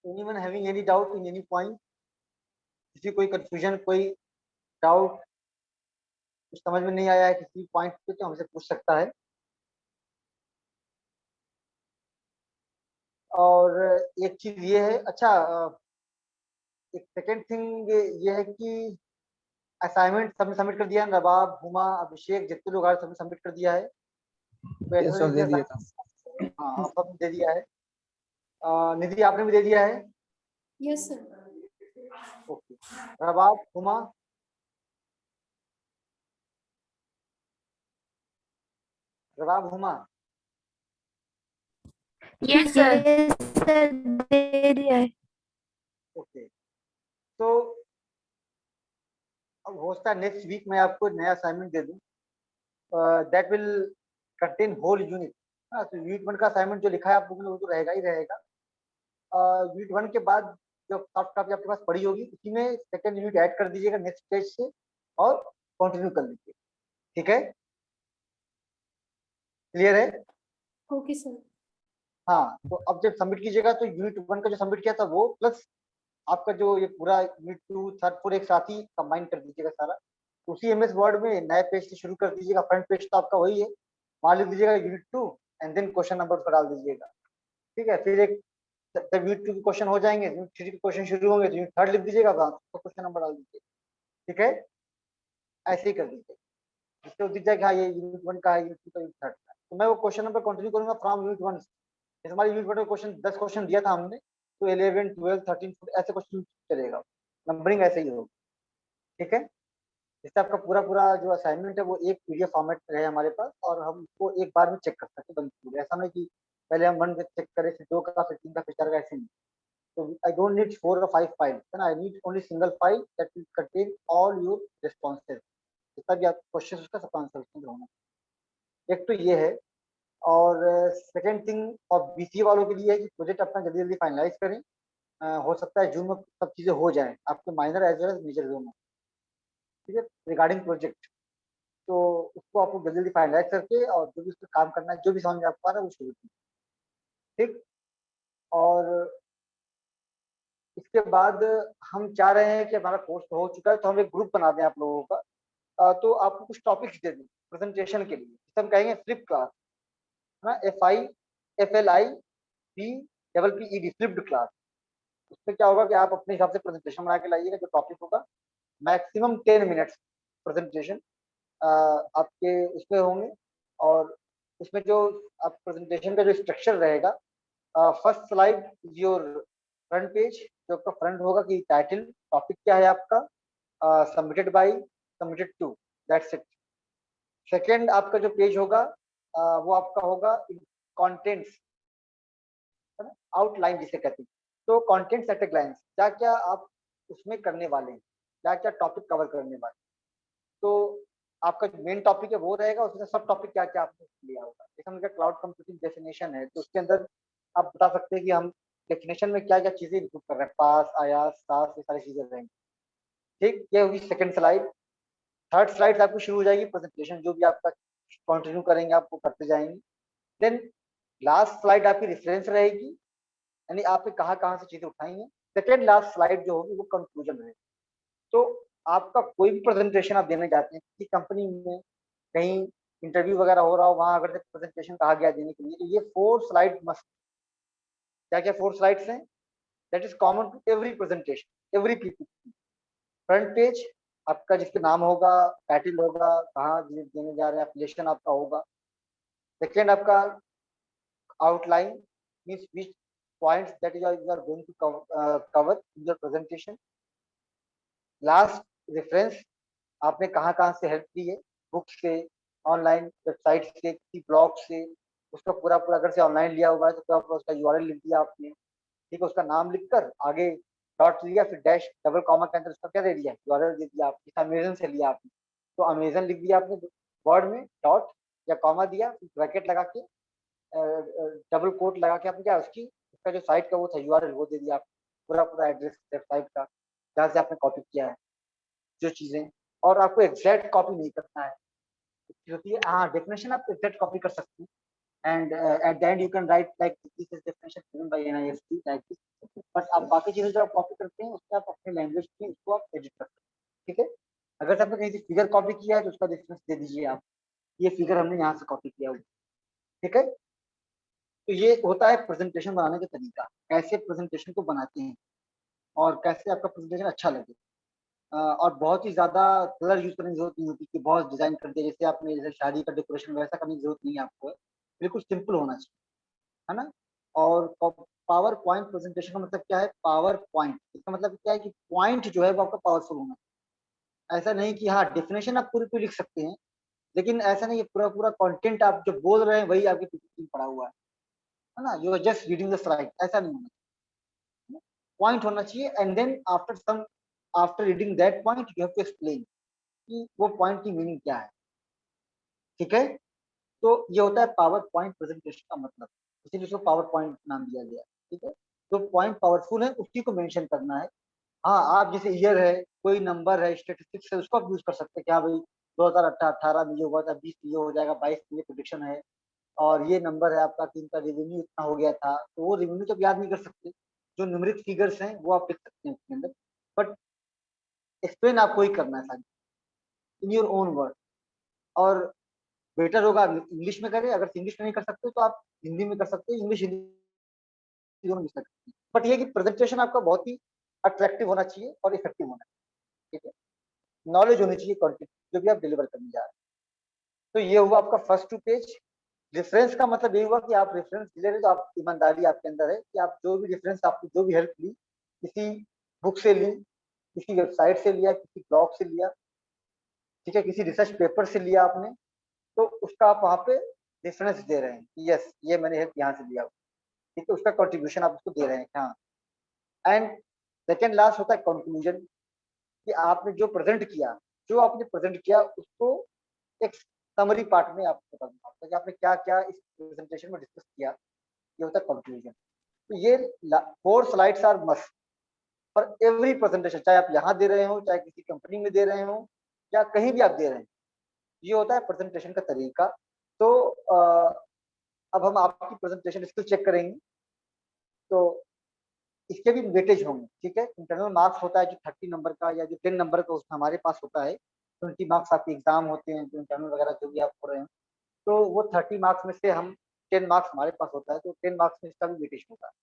Anyone having any doubt in any point? किसी कोई confusion, कोई डाउट, कुछ समझ में नहीं आया है किसी पॉइंट पे तो हमसे पूछ सकता है। और एक चीज ये है, अच्छा, एक सेकेंड थिंग ये है कि असाइनमेंट सबने सबमिट कर दिया है। नवाब, हुमा, अभिषेक, जितने लोग आए सबने सबमिट कर दिया है। तो ये ऐसा सब दे नहीं दिया था। हाँ, आप सबने दे दिया है। निधि आपने भी दे दिया है। Yes sir. ओके, नवाब, हुमा, नवाब, हुमा, यस सर दे दिया है। ओके। तो अब हो सकता है नेक्स्ट वीक मैं आपको नया असाइनमेंट दे दूं, that will contain whole unit. तो यूनिट 1 का असाइनमेंट जो लिखा है आप लोगों ने वो तो रहेगा ही रहेगा। यूनिट 1 के बाद जो सॉफ्ट कॉपी आपके पास पड़ी होगी उसी में सेकंड यूनिट ऐड कर दीजिएगा नेक्स्ट पेज से और कंटिन्यू कर लीजिए। ठीक है, क्लियर है? Okay sir. हाँ, तो अब जब सबमिट कीजिएगा तो यूनिट 1 का जो सबमिट किया था वो प्लस आपका जो ये पूरा यूनिट 2 थर्ड 4 एक साथ ही कंबाइन कर दीजिएगा सारा। उसी एमएस वर्ड में नए पेज से शुरू कर दीजिएगा। फ्रंट पेज तो आपका वही है, वहां लिख दीजिएगा unit 2 and then question number उसका डाल दीजिएगा। ठीक है, फिर एक जब यूनिट 2 के क्वेश्चन हो जाएंगे, यूनिट 3 के क्वेश्चन शुरू होंगे तो यूनिट 3 लिख दीजिएगा, वहां तो क्वेश्चन नंबर डाल दीजिए। ठीक है, ऐसे ही कर दीजिए, जिससे दिख जाए कि हाँ ये यूनिट 1 का है, यूनिट 2 का, यूनिट 3 का। तो मैं वो क्वेश्चन नंबर कंटिन्यू करूंगा फ्रॉम यूनिट 1। जैसे हमारे यूनिट 1 में क्वेश्चन 10 क्वेश्चन दिया था हमने, तो 11 12 13 ऐसे क्वेश्चन चलेगा, नंबरिंग ऐसे ही होगी। ठीक है, जिससे आपका पूरा पूरा जो असाइनमेंट है वो एक पीडीएफ फॉर्मेट में है हमारे पास और हम उसको एक बार में चेक कर सकते हैं बंद। ऐसा नहीं कि पहले हम 1 चेक करें, फिर 2 का, फिर 3 का, फिर 4 का, ऐसे नहीं। So I don't need 4 or 5 files. Then I need only single file that will contain all your responses. जितना भी आप क्वेश्चन उसका सब आंसर उसमें होना। एक तो ये है। और सेकेंड थिंग और बीसीए वालों के लिए है कि प्रोजेक्ट अपना जल्दी जल्दी फाइनलाइज करें। हो सकता है जून में सब चीजें हो जाएं आपके minor as well as major दोनों। ठीक है, रिगार्डिंग प्रोजेक्ट, तो उसको आपको जल्दी जल्दी फाइनलाइज करके और जो भी उस पर काम करना है, जो भी समझ में आपको आ रहा है वो शुरू कीजिए। ठीक, और इसके बाद हम चाह रहे हैं कि हमारा कोर्स हो चुका है तो हम एक ग्रुप बना दें आप लोगों का। तो आपको कुछ टॉपिक्स दे दें प्रेजेंटेशन के लिए, जिसे हम कहेंगे फ्लिप क्लास, है ना, FIPPED, फ्लिप्ड क्लास। उसमें क्या होगा कि आप अपने हिसाब से प्रेजेंटेशन बना के लाइएगा। जो टॉपिक होगा मैक्सिमम 10 मिनट्स प्रेजेंटेशन आपके उसमें होंगे। और उसमें जो आप प्रेजेंटेशन का जो स्ट्रक्चर रहेगा, first slide is your front page, जो आपका फ्रंट होगा कि टाइटल टॉपिक क्या है आपका, submitted by, submitted to, that's it. Second आपका जो पेज होगा वो आपका होगा कंटेंट्स, है ना, आउटलाइन जिसे कहते हैं। तो कंटेंट्स एट ए ग्लांस, क्या क्या आप उसमें करने वाले हैं, क्या क्या टॉपिक कवर करने वाले। तो आपका जो मेन टॉपिक है वो रहेगा, उसमें सब टॉपिक क्या क्या आपने लिया होगा। जैसे हमने कहा क्लाउड कंप्यूटिंग डेफिनेशन है, तो उसके अंदर आप बता सकते हैं कि हम डेफिनेशन में क्या क्या चीजें इंक्लूड कर रहे हैं, पास, आयास, सास, ये सारी चीजें रहेंगी। ठीक, ये होगी सेकंड स्लाइड। थर्ड स्लाइड आपको शुरू हो जाएगी प्रेजेंटेशन, जो भी आपका कंटिन्यू करेंगे आपको करते जाएंगे। देन लास्ट स्लाइड आपकी रेफरेंस रहेगी, यानी आपने कहाँ कहाँ से चीजें उठाई हैं। सेकेंड लास्ट स्लाइड जो होगी वो कंक्लूजन रहेगी। तो आपका कोई भी प्रेजेंटेशन आप देने जाते हैं किसी कंपनी में, कहीं इंटरव्यू वगैरह हो रहा हो, वहां अगर प्रेजेंटेशन कहा गया देने के लिए, तो ये 4 स्लाइड मस्ट। क्या क्या 4 स्लाइड्स हैं? That is common to every presentation, every PPT. Front page आपका जिसके नाम होगा, टाइटल होगा, कहाँ देने जा रहे हैं, एप्लीकेशन आपका होगा। सेकेंड आपका outline, means which points that you are going to cover in your presentation. Last reference, आपने कहाँ कहाँ से हेल्प ली है, बुक से, ऑनलाइन वेबसाइट से, किसी ब्लॉग से, उसका पूरा पूरा अगर से ऑनलाइन लिया हुआ है तो पूरा पूरा उसका यूआरएल लिख दिया आपने। ठीक है, उसका नाम लिखकर आगे डॉट लिया, फिर डैश डबल कॉमा के अंदर उसका क्या दे दिया, यूआरएल दे दिया। आपने अमेजन से लिया आपने, तो अमेजन लिख दिया आपने वर्ड में, डॉट या कॉमा दिया, फिर ब्रैकेट लगा के डबल कोट लगा के आपने क्या उसकी उसका जो साइट का वो था यूआरएल वो दे दिया आपने, पूरा पूरा एड्रेस वेबसाइट का जहाँ से आपने कॉपी किया है जो चीजें। और आपको एग्जैक्ट कॉपी नहीं करना है, होती है हाँ डेफिनेशन आप एग्जैक्ट कॉपी कर सकते हैं, and at the end you can write like this is definition given by NIST like this. But आप बाकी चीजें जो आप कॉपी करते हैं उससे आप अपने लैंग्वेज की उसको आप एडिट कर सकते हैं, ठीक है। अगर आपने कहीं से फिगर कॉपी किया है तो उसका डिफरेंस दे दीजिए आप, ये फिगर हमने यहाँ से कॉपी किया हुआ, ठीक है। तो ये होता है प्रेजेंटेशन बनाने का तरीका, कैसे प्रेजेंटेशन को बनाते हैं और कैसे आपका प्रेजेंटेशन अच्छा लगे। और बहुत ही ज़्यादा कलर यूज़ करने की ज़रूरत नहीं होती कि बहुत डिज़ाइन कर दिया, जैसे आपने जैसे शादी का डेकोरेशन वैसा करने की ज़रूरत नहीं है आपको, बिल्कुल सिंपल होना चाहिए, है ना? और पावर पॉइंट प्रेजेंटेशन का मतलब क्या है? पावर पॉइंट, इसका मतलब क्या है कि पॉइंट जो है वो आपका पावरफुल होना चाहिए। ऐसा नहीं कि हाँ, डेफिनेशन आप पूरी-पूरी लिख सकते हैं, लेकिन ऐसा नहीं है पूरा-पूरा कंटेंट आप जो बोल रहे हैं वही आपके पीपीटी में पड़ा हुआ है ना? You are just reading the slide, ऐसा नहीं होना चाहिए। पॉइंट होना चाहिए and then after reading that point you have to explain कि वो पॉइंट की मीनिंग क्या है, ठीक है? तो ये होता है पावर पॉइंट प्रेजेंटेशन का मतलब, इसीलिए उसको पावर पॉइंट नाम दिया गया, ठीक है? जो पॉइंट पावरफुल है उसी को मेंशन करना है। हाँ, आप जैसे ईयर है, कोई नंबर है, स्टैटिस्टिक्स है, उसको आप यूज़ कर सकते हैं कि हाँ भाई 2018 में ये हुआ था, 20 में ये हो जाएगा, 22 में ये प्रेडिक्शन है और ये नंबर है आपका कि इनका रेवेन्यू इतना हो गया था। तो वो रेवेन्यू तो आप याद नहीं कर सकते, जो न्यूमेरिक फिगर्स हैं वो आप लिख सकते हैं उसके अंदर, बट एक्सप्लेन आपको ही करना है सारी इन योर ओन वर्ड। और बेटर होगा इंग्लिश में करें, अगर इंग्लिश में नहीं कर सकते तो आप हिंदी में कर सकते हैं, इंग्लिश हिंदी दोनों मिल सकते हैं। बट ये कि प्रेजेंटेशन आपका बहुत ही अट्रैक्टिव होना चाहिए और इफेक्टिव होना चाहिए, ठीक है। नॉलेज होनी चाहिए कंटेंट जो भी आप डिलीवर करने जा रहे हैं। तो ये हुआ आपका फर्स्ट 2 पेज। रेफरेंस का मतलब ये हुआ कि आप रेफरेंस ले रहे, तो आप ईमानदारी आपके अंदर है कि आप जो भी रेफरेंस आपकी जो भी हेल्प ली, किसी बुक से ली, किसी वेबसाइट से लिया, किसी ब्लॉग से लिया, ठीक है, किसी रिसर्च पेपर से लिया आपने, तो उसका आप वहाँ पे रेफरेंस दे रहे हैं कि यस ये मैंने हेल्प यहाँ से लिया, ठीक है, उसका कंट्रीब्यूशन आप उसको दे रहे हैं, हाँ। एंड सेकेंड लास्ट होता है कंक्लूजन, कि आपने जो प्रेजेंट किया, जो आपने प्रेजेंट किया उसको एक समरी पार्ट में आपको बता दूंगा कि आपने क्या क्या इस प्रेजेंटेशन में डिस्कस किया, ये होता है कंक्लूजन। तो ये 4 slides are must for every presentation, चाहे आप यहाँ दे रहे हो, चाहे किसी कंपनी में दे रहे हो, या कहीं भी आप दे रहे हैं, ये होता है प्रेजेंटेशन का तरीका। तो अब हम आपकी प्रेजेंटेशन स्किल चेक करेंगे, तो इसके भी वेटेज होंगे, ठीक है। इंटरनल मार्क्स होता है जो 30 नंबर का या जो 10 नंबर का उसमें हमारे पास होता है, 20 मार्क्स आपके एग्जाम होते हैं जो इंटरनल वगैरह जो भी आप हो रहे हैं, तो वो 30 मार्क्स में से हम 10 मार्क्स हमारे पास होता है, तो 10 मार्क्स में इसका भी वेटेज होता है।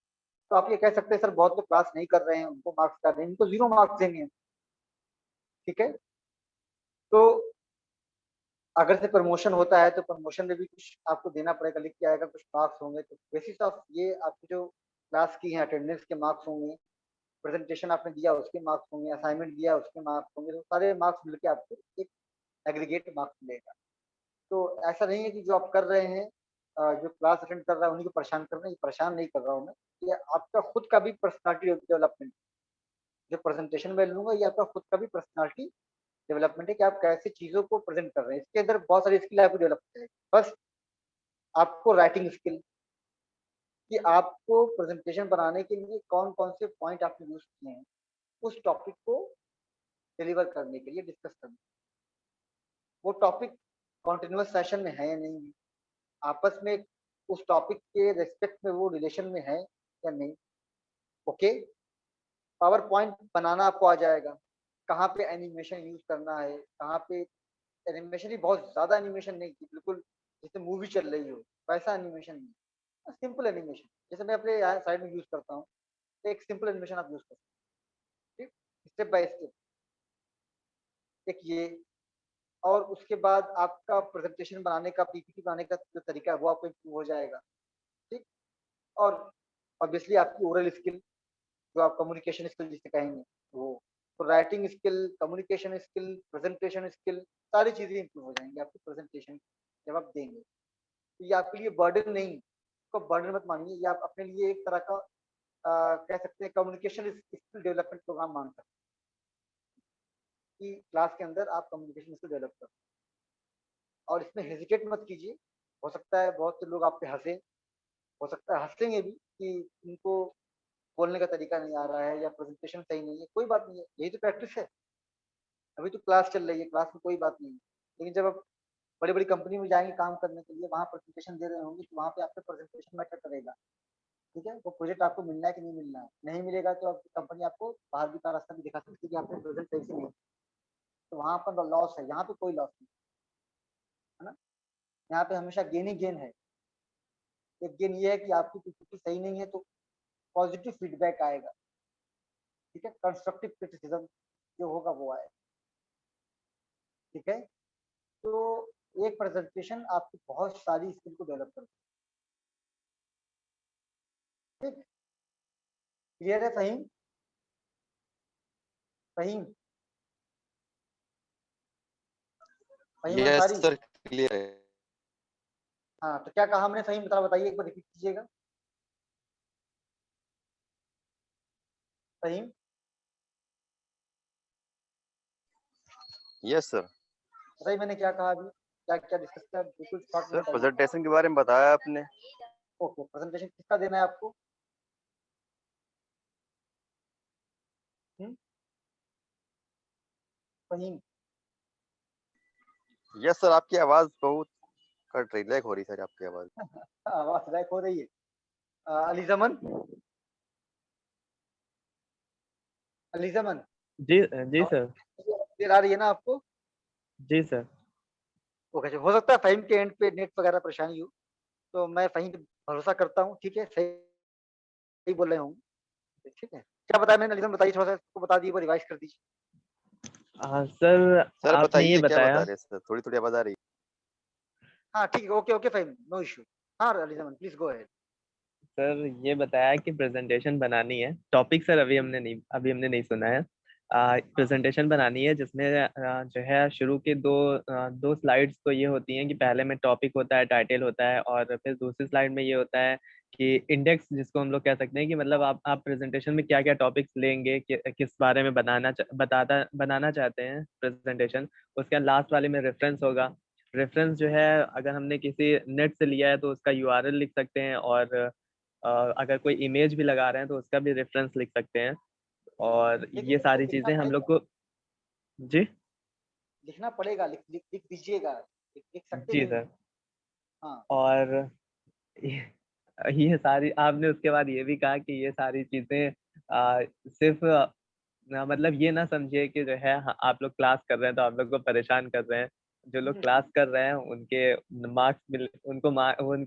तो आप ये कह सकते हैं सर बहुत लोग क्लास नहीं कर रहे हैं, उनको मार्क्स कर रहे हैं, उनको 0 मार्क्स देंगे, ठीक है। तो अगर से प्रमोशन होता है तो प्रमोशन में भी कुछ आपको देना पड़ेगा, लिख के आएगा, कुछ मार्क्स होंगे, तो बेसिस ऑफ ये आपकी जो क्लास की है अटेंडेंस के मार्क्स होंगे, प्रेजेंटेशन आपने दिया उसके मार्क्स होंगे, असाइनमेंट दिया उसके मार्क्स होंगे, तो सारे मार्क्स मिलके आपको एक एग्रीगेट मार्क्स मिलेगा। तो ऐसा नहीं है कि जो आप कर रहे हैं, जो क्लास अटेंड कर रहा है उन्हीं को परेशान कर रहे हैं, ये परेशान नहीं कर रहा हूँ मैं, ये आपका खुद का भी पर्सनालिटी डेवलपमेंट, जो प्रेजेंटेशन में लूंगा ये आपका खुद का भी पर्सनालिटी डेवलपमेंट है कि आप कैसे चीजों को प्रेजेंट कर रहे हैं। इसके अंदर बहुत सारी स्किल आपको डेवलप करेगी। फर्स्ट, आपको राइटिंग स्किल, कि आपको प्रेजेंटेशन बनाने के लिए कौन कौन से पॉइंट आपने यूज किए हैं उस टॉपिक को डिलीवर करने के लिए, डिस्कस करने, वो टॉपिक कॉन्टिन्यूस सेशन में है या नहीं है, आपस में उस टॉपिक के रेस्पेक्ट में वो रिलेशन में है या नहीं, ओके। पावर पॉइंट बनाना आपको आ जाएगा, कहाँ पे एनिमेशन यूज करना है, कहाँ पे एनिमेशन ही बहुत ज्यादा एनिमेशन नहीं की, बिल्कुल जैसे मूवी चल रही हो वैसा एनिमेशन नहीं, सिंपल एनिमेशन जैसे मैं अपने यहाँ साइड में यूज करता हूँ, तो एक सिंपल एनिमेशन आप यूज कर सकते हैं, ठीक, स्टेप बाय स्टेप, एक ये। और उसके बाद आपका प्रेजेंटेशन बनाने का, पीपीटी बनाने का जो तरीका है वो आपको इम्प्रूव हो जाएगा, ठीक। और ऑब्वियसली आपकी ओरल स्किल, जो आप कम्युनिकेशन स्किल जिसे कहेंगे वो, तो writing skill, communication skill, presentation skill, सारी चीजें इंप्रूव हो जाएंगी आपकी प्रेजेंटेशन जब आप देंगे। तो ये आपके लिए बर्डन नहीं, इसको बर्डन मत मानिए, ये आप अपने लिए एक तरह का कह सकते हैं कम्युनिकेशन स्किल डेवलपमेंट प्रोग्राम मान सकते हैं कि क्लास के अंदर आप कम्युनिकेशन स्किल डेवलप कर, और इसमें हेजिटेट मत कीजिए। हो सकता है बहुत से लोग आप पे हंसे, हो सकता है हंसेंगे भी कि इनको बोलने का तरीका नहीं आ रहा है या प्रेजेंटेशन सही नहीं है, कोई बात नहीं है, यही तो प्रैक्टिस है, अभी तो क्लास चल रही है, क्लास में कोई बात नहीं है। लेकिन जब आप बड़ी बड़ी कंपनी में जाएंगे काम करने के लिए, वहाँ प्रेजेंटेशन दे रहे होंगे, तो वहाँ पे आपका प्रेजेंटेशन मैटर करेगा। ठीक है, वो प्रोजेक्ट आपको मिलना है कि नहीं मिलना है, नहीं मिलेगा तो कंपनी आपको बाहर भी का रास्ता भी दिखा सकती है कि आपने प्रोजेक्ट सही से नहीं, तो वहाँ पर लॉस है, यहाँ पे कोई लॉस नहीं है ना, यहाँ पे हमेशा गेन ही गेन है। एक गेन ये है कि आपकी पीपीटी सही नहीं है तो पॉजिटिव फीडबैक आएगा, ठीक है, कंस्ट्रक्टिव क्रिटिसिज्म जो होगा वो आएगा। ठीक है, तो एक प्रेजेंटेशन आपकी बहुत सारी स्किल को डेवलप करती है। ठीक, क्लियर है Faheem? Faheem, Faheem yes Ansari. Sir, clear है। हाँ, तो क्या कहा हमने फहीम, बता बताइए, एक बार रिपीट कीजिएगा फहीम। Yes sir. बताइए मैंने क्या कहा अभी, क्या क्या डिस्कस किया, बिल्कुल शॉर्ट में सर बताइए। प्रेजेंटेशन के बारे में बताया आपने। ओके, प्रेजेंटेशन किसका देना है आपको? फहीम, यस सर, आपकी आवाज बहुत कट रही, लैग हो रही सर आपकी आवाज। आवाज रैक हो रही है। अली जमन, अली जमन, जी जी सर। क्लियर आ रही है ना आपको? जी सर। ओके, हो सकता है फहीम के एंड पे नेट वगैरह परेशानी हो, तो मैं फहीम पे भरोसा करता हूँ, ठीक है, सही बोल रहे हूँ। ठीक है, क्या बताया मैंने, अली जमन बताइए, थोड़ा सा इसको बता दीजिए, रिवाइज कर दीजिए। सर सर आपने ये बताइए क्या बता बताया। रहे हैं सर, थोड़ी थोड़ी आवाज आ रही हाँ ठीक है, okay okay Faheem, no issue. हाँ अली जमन प्लीज गो अहेड। सर ये बताया कि प्रेजेंटेशन बनानी है, टॉपिक सर अभी हमने नहीं सुना है। प्रेजेंटेशन बनानी है जिसमें जो है शुरू के दो स्लाइड्स तो ये होती हैं कि पहले में टॉपिक होता है, टाइटल होता है, और फिर दूसरी स्लाइड में ये होता है कि इंडेक्स, जिसको हम लोग कह सकते हैं कि मतलब आप प्रेजेंटेशन में क्या क्या टॉपिक्स लेंगे, किस बारे में बनाना चाहते हैं प्रेजेंटेशन। उसके लास्ट वाले में रेफरेंस होगा। रेफरेंस जो है, अगर हमने किसी नेट से लिया है तो उसका यूआरएल लिख सकते हैं, और अगर कोई इमेज भी लगा रहे हैं तो उसका भी रेफरेंस लिख सकते हैं। और लेकिन ये इसको सारी लिखना चीजें हम लोग पड़ेगा, को। जी। लिखना पड़ेगा, लिख लिख लिख दीजिएगा, लिख सकते जी नहीं सर। हैं। हाँ और ये सारी आपने उसके बाद ये भी कहा कि ये सारी चीजें सिर्फ मतलब ये ना समझिए कि जो है आप लोग क्लास कर रहे हैं तो आप लोग को परेशान कर रहे हैं। जो लोग क्लास कर रहे हैं उनके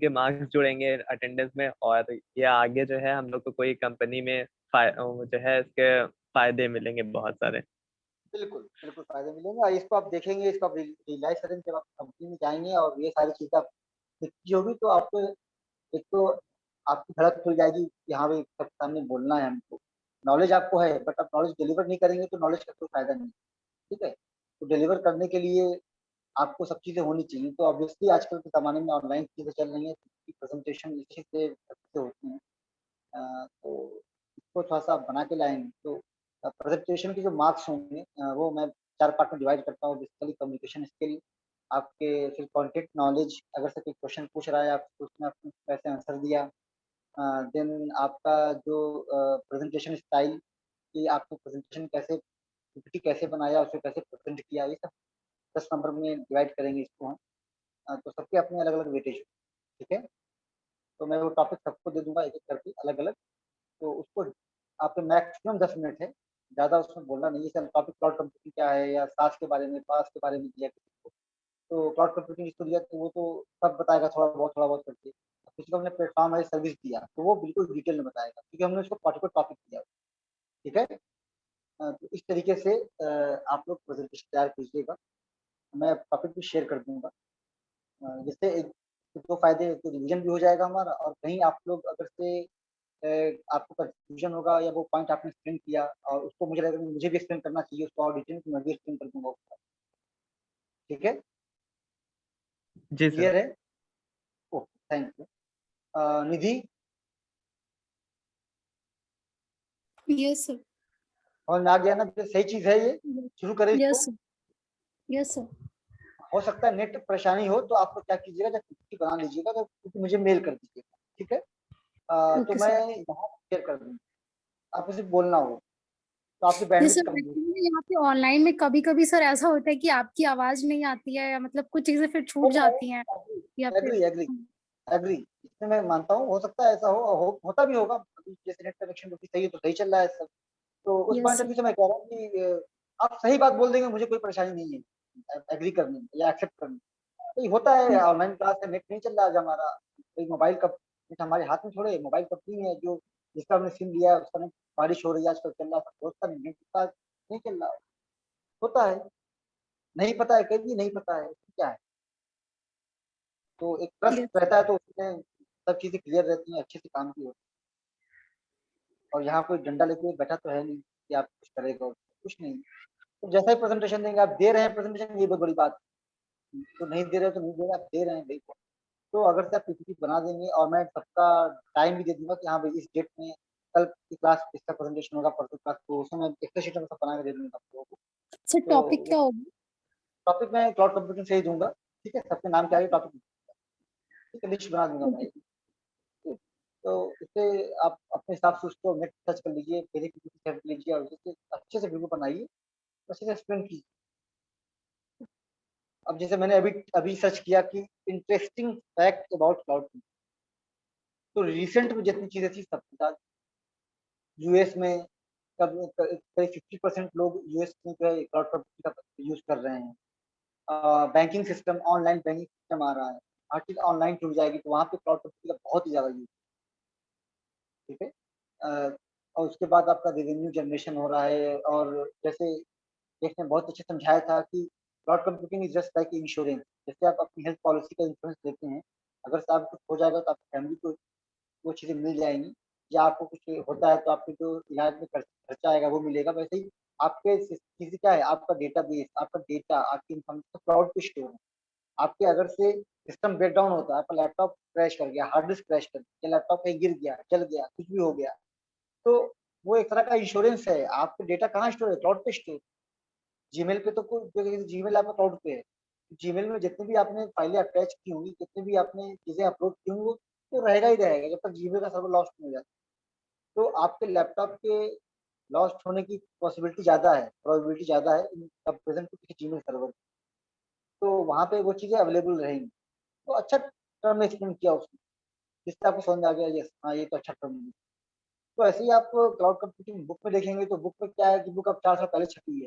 मार्क्स जुड़ेंगे अटेंडेंस में, और ये आगे जो है हम लोग को कोई कंपनी में जो है इसके फायदे मिलेंगे बहुत सारे। बिल्कुल बिल्कुल फायदे मिलेंगे, और इसको आप देखेंगे, इसको आप रियलाइज करेंगे जब आप कंपनी में जाएंगे और ये सारी चीजें आप दिखती होगी, तो आपको एक तो आपकी धड़क खुल जाएगी कि हाँ भाई सबके सामने बोलना है हमको। नॉलेज आपको है, बट आप नॉलेज डिलीवर नहीं करेंगे तो नॉलेज का कोई फायदा नहीं। ठीक है, तो डिलीवर करने के लिए आपको सब चीजें होनी चाहिए, तो ऑब्वियसली आजकल के ज़माने में ऑनलाइन चीजें चल रही हैं, प्रेजेंटेशन इसी से अच्छे से होती हैं। तो इसको थोड़ा-सा आप बना के लाएँगे तो प्रेजेंटेशन के जो मार्क्स होंगे वो मैं 4 पार्ट में डिवाइड करता हूँ। बेसिकली कम्युनिकेशन स्किल, आपके फिर कॉन्टेंट नॉलेज, अगर से कोई क्वेश्चन पूछ रहा है आपसे, उसमें आपने कैसे आंसर दिया। देन आपका जो प्रेजेंटेशन स्टाइल, कि आपको प्रेजेंटेशन कैसे, पीपीटी कैसे बनाया, उसे कैसे प्रेजेंट किया, ये सब 10 नंबर में डिवाइड करेंगे इसको हम। तो सबके अपने अलग-अलग वेटेज, ठीक है? तो मैं वो टॉपिक सबको दे दूँगा एक-एक करके अलग-अलग, तो उसको आपके मैक्सिमम 10 मिनट है, ज़्यादा उसमें बोलना नहीं है। जैसे टॉपिक क्लाउड कंप्यूटिंग क्या है, या सास के बारे में, पास के बारे में दिया किसी को, तो क्लाउड कंप्यूटिंग जिसको दिया तो वो तो सब बताएगा थोड़ा बहुत करके। किसी को हमने प्लेटफ़ॉर्म एज़ सर्विस दिया, तो वो बिल्कुल डिटेल में बताएगा, क्योंकि हमने उसको पर्टिकुलर टॉपिक दिया, ठीक है? तो इस तरीके से आप लोग प्रेज़ेंटेशन तैयार कीजिएगा, मैं टॉपिक भी शेयर कर दूँगा। जिससे एक 2 फ़ायदे, तो रिवीज़न भी हो जाएगा हमारा, और कहीं आप लोग अगर से आपको कंफ्यूजन होगा या वो पॉइंट आपने एक्सप्लेन किया और उसको मुझे लगेगा कि मुझे भी एक्सप्लेन करना चाहिए उसको और डिटेल में, तो मैं भी एक्सप्लेन कर दूँगा उसका। ठीक है? जी सर। क्लियर है? Okay, thank you. Nidhi, Yes, sir. समझ में आ गया ना? तो सही चीज़ है ये, शुरू करें इसको? Yes, sir. Yes, sir. हो सकता है नेट परेशानी हो, तो आप लोग क्या कीजिएगा, जब पीपीटी बना लीजिएगा तो पीपीटी मुझे मेल कर दीजिएगा, ठीक है? तो Okay, मैं sir. यहाँ शेयर कर दूँगा, आपको सिर्फ बोलना होगा। तो आपकी ये बैंडविड्थ सर कम है। एक्चुअली यहाँ पे ऑनलाइन में कभी-कभी सर ऐसा होता है कि आपकी आवाज़ नहीं आती है या मतलब कुछ चीज़ें फिर छूट जाती हैं या फिर एग्री एग्री एग्री, इसमें मैं मानता हूँ, हो सकता है ऐसा होता भी होगा। अभी जैसे नेट कनेक्शन तो सही है तो सही चल रहा है सब। तो उस yes point of sir, view से मैं कह रहा हूँ कि आप सही बात बोल देंगे, मुझे कोई परेशानी नहीं है एग्री करने में या एक्सेप्ट करने में। तो ये होता है, ऑनलाइन क्लास है, नेट नहीं चल रहा आज हमारा, कोई मोबाइल का नेट हमारे हाथ में थोड़े, मोबाइल कंपनी है जो जिसका हमने सिम लिया है उसका नेट, बारिश हो रही है आजकल चल रहा है, दोस्त का नेट का नहीं चल रहा, होता है। नहीं पता है, कहीं नहीं पता है, उसमें क्या है। तो एक यस ट्रस्ट रहता है तो उसमें सब चीजें क्लियर रहती हैं, अच्छे से काम की होती है। और यहाँ कोई डंडा लेके बैठा तो है नहीं कि आप कुछ करेगा, कुछ नहीं। तो जैसा ही प्रेजेंटेशन देंगे, आप दे रहे हैं प्रेजेंटेशन, ये बहुत बड़ी बात है। तो नहीं दे रहे हो तो नहीं दे रहे, आप दे रहे हैं भाई। तो अगर से आप पीपीटी बना देंगे और मैं सबका टाइम भी दे दूंगा कि हाँ भाई इस डेट में कल की क्लास इसका प्रेजेंटेशन होगा, परसों क्लास, तो उसमें मैं एक्सेल शीट में सब बना के दे दूंगा आप लोगों को। सर टॉपिक तो क्या होगा? टॉपिक मैं क्लाउड कंप्यूटिंग से ही दूंगा, ठीक है, सबके नाम के आगे टॉपिक, ठीक है, लिस्ट बना दूंगा मैं। ठीक। तो इससे आप अपने हिसाब से उसको नेट सर्च कर लीजिए, पहले की हेल्प लीजिए और उससे अच्छे से वीडियो बनाइए, अच्छे से एक्सप्लेन कीजिए। अब जैसे मैंने अभी अभी सर्च किया कि इंटरेस्टिंग फैक्ट अबाउट क्लाउड, तो रिसेंट में जितनी चीजें थी सब बता। यूएस में करीब 50% लोग यूएस में जो है क्लाउड कंप्यूटिंग का यूज कर रहे हैं। Banking system, online banking system आ रहा है, हर चीज ऑनलाइन जुड़ जाएगी, तो वहाँ पे क्लाउड कंप्यूटिंग का बहुत ही ज्यादा यूज, ठीक है। और उसके बाद आपका रेवेन्यू जनरेशन हो रहा है, और जैसे एक ने बहुत अच्छे समझाया था कि cloud computing is just like insurance. जैसे आप अपनी हेल्थ पॉलिसी का इंश्योरेंस लेते हैं, अगर से आपको कुछ हो जाएगा तो आपकी फैमिली को वो चीज़ें मिल जाएँगी, या आपको कुछ होता है तो आपके जो इलाज में खर्चा आएगा वो मिलेगा। वैसे ही आपके चीज़ें क्या है, आपका डेटाबेस, आपका डेटा, आपकी इन्फॉर्मेशन क्लाउड पे स्टोर है। आपके अगर से सिस्टम ब्रेकडाउन होता है, आपका लैपटॉप क्रैश कर गया, हार्ड डिस्क क्रैश कर गया, या लैपटॉप कहीं गिर गया, जल गया, कुछ भी हो गया, तो वो एक तरह का इंश्योरेंस है। आपका डेटा कहाँ स्टोर है? क्लाउड पे स्टोर। जीमेल पे तो कोई, जीमेल आपका क्लाउड पे है। जीमेल में जितनी भी आपने फाइलें अटैच की होंगी, जितनी भी आपने चीज़ें अपलोड की होंगी, वो तो रहेगा ही रहेगा जब तक जीमेल का सर्वर लॉस्ट नहीं हो जाता। तो आपके लैपटॉप के लॉस्ट होने की पॉसिबिलिटी ज़्यादा है, प्रोबेबिलिटी ज़्यादा है इन कंपैरिजन टू किसी जीमेल सर्वर। तो वहाँ पे वो चीज़ें अवेलेबल रहेंगी। तो अच्छा टर्म एक्सप्लेन किया उसने, जिससे आपको समझ में आ गया, यस हाँ, ये तो अच्छा टर्म है। तो ऐसे ही आप क्लाउड कंप्यूटिंग बुक में देखेंगे, तो बुक में क्या है कि बुक अब 4 साल पहले छपी है,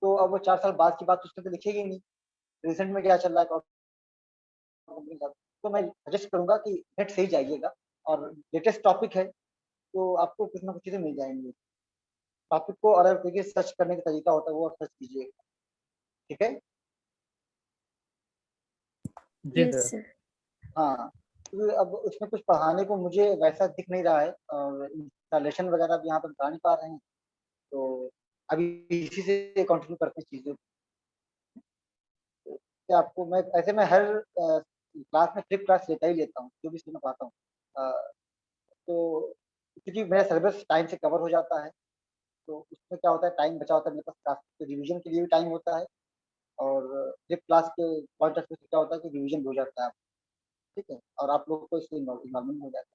तो अब वो 4 साल बाद की बात उसमें तो लिखेगी नहीं। रिसेंट में क्या चल रहा है क्लाउड कंप्यूटिंग का। तो मैं सजेस्ट करूँगा कि नेट से ही जाइएगा, और लेटेस्ट टॉपिक है, तो आपको कुछ ना कुछ चीज़ें मिल जाएँगी। टॉपिक को और देखिए सर्च करने का तरीका होता है, वो आप सर्च कीजिए, ठीक है? जी यस सर। सर, हाँ, क्योंकि अब उसमें कुछ पढ़ाने को मुझे वैसा दिख नहीं रहा है, और इंस्टॉलेशन वगैरह भी यहाँ पे बता नहीं पा रहे हैं, तो अभी इसी से कंटिन्यू करते हैं चीज़ें। तो आपको मैं ऐसे में हर क्लास में फ्लिप क्लास लेता ही लेता हूँ, जो भी इसमें पढ़ाता हूँ। तो क्योंकि मेरा सिलेबस टाइम से कवर हो जाता है, तो उसमें क्या होता है, टाइम बचा होता है मेरे पास, क्लास के रिवीजन के लिए भी टाइम होता है, और फ्लिप क्लास के पॉइंट ऑफ व्यू से क्या होता है कि रिवीजन हो जाता है, ठीक है? और आप लोगों को इससे इन्वॉल्वमेंट हो जाता है।